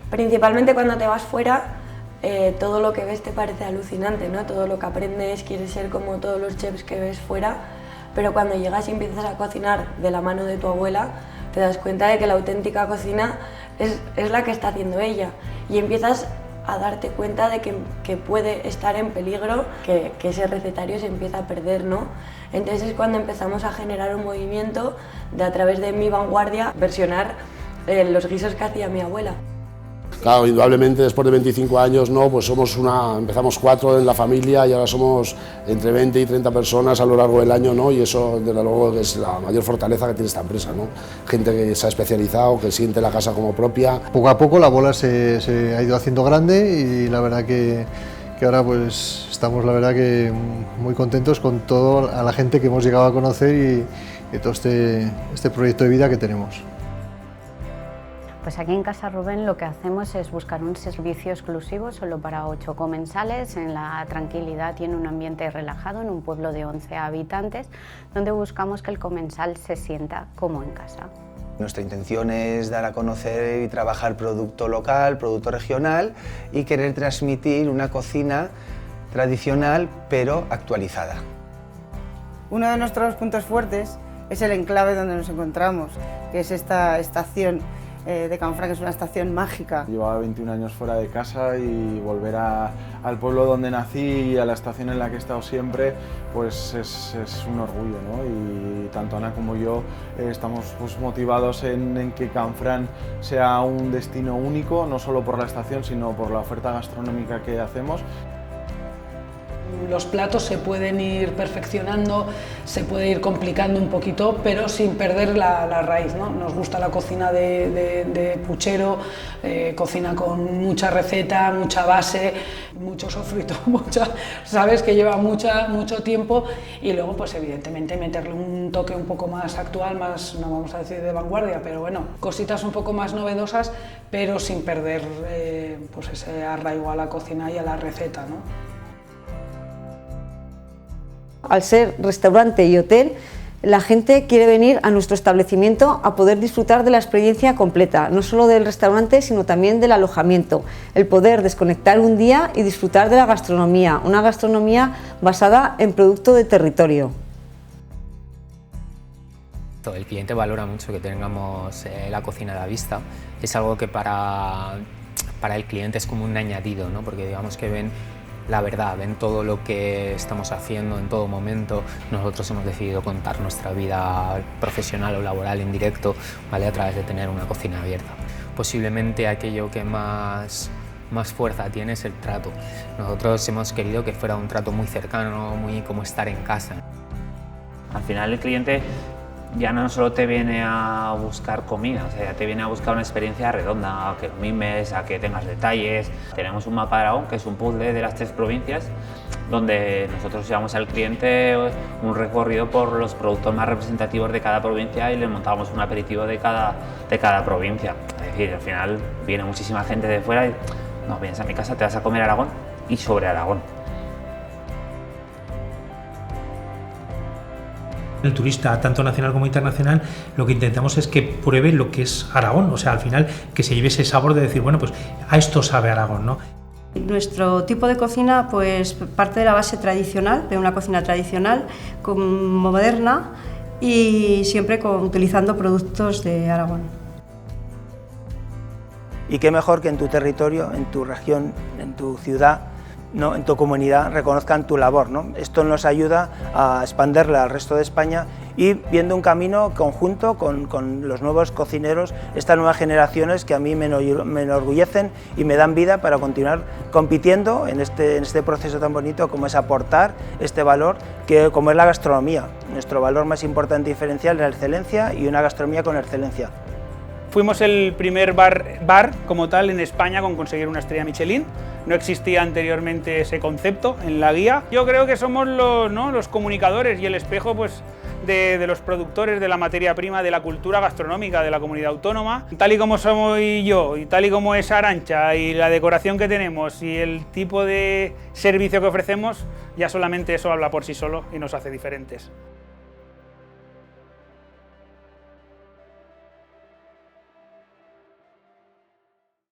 Principalmente cuando te vas fuera, todo lo que ves te parece alucinante, ¿no? Todo lo que aprendes, quieres ser como todos los chefs que ves fuera, pero cuando llegas y empiezas a cocinar de la mano de tu abuela, te das cuenta de que la auténtica cocina es la que está haciendo ella, y empiezas a darte cuenta de que puede estar en peligro, que ese recetario se empieza a perder, ¿no? Entonces es cuando empezamos a generar un movimiento de, a través de Mi Vanguardia, versionar los guisos que hacía mi abuela. Claro, indudablemente después de 25 años, ¿no? Pues empezamos 4 en la familia y ahora somos entre 20 y 30 personas a lo largo del año, ¿no? Y eso desde luego es la mayor fortaleza que tiene esta empresa, ¿no? Gente que se ha especializado, que siente la casa como propia. Poco a poco la bola se ha ido haciendo grande y la verdad que ahora pues estamos la verdad que muy contentos con toda la gente que hemos llegado a conocer y todo este proyecto de vida que tenemos. Pues aquí en Casa Rubén lo que hacemos es buscar un servicio exclusivo solo para 8 comensales, en la tranquilidad y en un ambiente relajado, en un pueblo de 11 habitantes, donde buscamos que el comensal se sienta como en casa. Nuestra intención es dar a conocer y trabajar producto local, producto regional y querer transmitir una cocina tradicional pero actualizada. Uno de nuestros puntos fuertes es el enclave donde nos encontramos, que es esta estación de Canfranc, que es una estación mágica. Llevaba 21 años fuera de casa y volver al pueblo donde nací y a la estación en la que he estado siempre, pues es un orgullo, ¿no? Y tanto Ana como yo estamos pues, motivados en que Canfranc sea un destino único, no solo por la estación, sino por la oferta gastronómica que hacemos. Los platos se pueden ir perfeccionando, se puede ir complicando un poquito, pero sin perder la raíz, ¿no? Nos gusta la cocina de puchero, cocina con mucha receta, mucha base, mucho sofrito, sabes que lleva mucho tiempo, y luego pues evidentemente meterle un toque un poco más actual, más, no vamos a decir de vanguardia, pero bueno, cositas un poco más novedosas, pero sin perder pues ese arraigo a la cocina y a la receta, ¿no? Al ser restaurante y hotel, la gente quiere venir a nuestro establecimiento a poder disfrutar de la experiencia completa, no solo del restaurante, sino también del alojamiento, el poder desconectar un día y disfrutar de la gastronomía, una gastronomía basada en producto de territorio. El cliente valora mucho que tengamos la cocina a la vista, es algo que para el cliente es como un añadido, ¿no? Porque digamos que ven la verdad, ven todo lo que estamos haciendo en todo momento. Nosotros hemos decidido contar nuestra vida profesional o laboral en directo, ¿vale? A través de tener una cocina abierta. Posiblemente aquello que más fuerza tiene es el trato. Nosotros hemos querido que fuera un trato muy cercano, muy como estar en casa. Al final el cliente ya no solo te viene a buscar comida, o sea, ya te viene a buscar una experiencia redonda, a que lo mimes, a que tengas detalles. Tenemos un mapa de Aragón, que es un puzzle de las 3 provincias, donde nosotros llevamos al cliente un recorrido por los productos más representativos de cada provincia y le montamos un aperitivo de cada provincia. Es decir, al final viene muchísima gente de fuera y no, vienes a mi casa, te vas a comer Aragón y sobre Aragón. El turista, tanto nacional como internacional, lo que intentamos es que pruebe lo que es Aragón, o sea, al final que se lleve ese sabor de decir, bueno, pues a esto sabe Aragón, ¿no? Nuestro tipo de cocina pues parte de la base tradicional, de una cocina tradicional, moderna y siempre utilizando productos de Aragón. Y qué mejor que en tu territorio, en tu región, en tu ciudad, ¿no? En tu comunidad reconozcan tu labor, ¿no? Esto nos ayuda a expandirla al resto de España y viendo un camino conjunto con los nuevos cocineros, estas nuevas generaciones que a mí me enorgullecen y me dan vida para continuar compitiendo en este proceso tan bonito como es aportar este valor que como es la gastronomía. Nuestro valor más importante y diferencial es la excelencia y una gastronomía con excelencia. Fuimos el primer bar como tal en España con conseguir una estrella Michelin. No existía anteriormente ese concepto en la guía. Yo creo que somos los comunicadores y el espejo pues, de los productores de la materia prima, de la cultura gastronómica de la comunidad autónoma. Tal y como somos yo, y tal y como es Arantxa, y la decoración que tenemos, y el tipo de servicio que ofrecemos, ya solamente eso habla por sí solo y nos hace diferentes.